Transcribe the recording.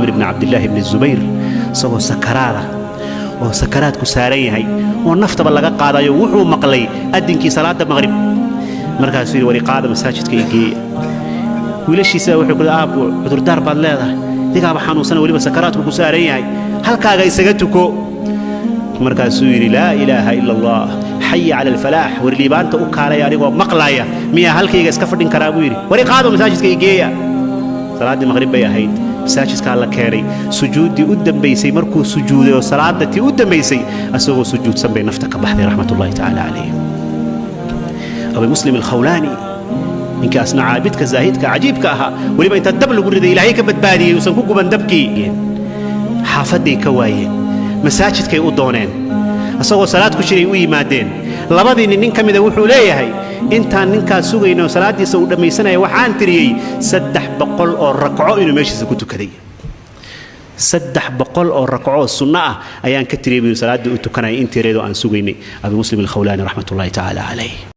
عامر بن عبد الله بن الزبير سوى سكراته وسكرات كساريه ونفط بلغا قادايو وحو مقلي ادنكي صلاه المغرب markaas fiir wari qaada masaajidka igeey wiilashiisa wuxuu ku aabo cudur daar baad leedahay diga ba xanuunsan waliba sakaraadku ku saaran yahay halkaaga isaga tuko markaas uu yiri la ilaaha illa allah hayya ala alfalah war liibaanta u kaalay anigoo maqlaaya miya halkayga iska fadhin karaa buu yiri wari qaado masaajidka igeeya salaadii maghrib bay ahayd masaajidka la keenay sujuudi u dambeysay markuu sujuuday oo salaadtii u dambeysay asagoo sujuudsan bay nafta ka baxday rahmatullahi ta'ala alayhi أبي مسلم الخولاني إنك أصنع عابدك زاهدك عجيبك أها ولما أنت الدبل قرد إلهي كبت بادي وسنكوك من دبكي حافظي كواين مساجد كي أدونين أصوى صلاتك شري ويمادين لبضي إن ننك من ذوحوا ليه هاي إنت ننك سوغينا وصلاتي سوء لما يسنى وحان تريي سدح بقل أو ركعو إنه ماشي سكوتو كذي سدح بقل أو ركعو السنة أيان كتريبي وصلاتي أتو كان إنت ريدو أن سوغيني أبي مسلم الخولاني رحمة الله تعالى عليه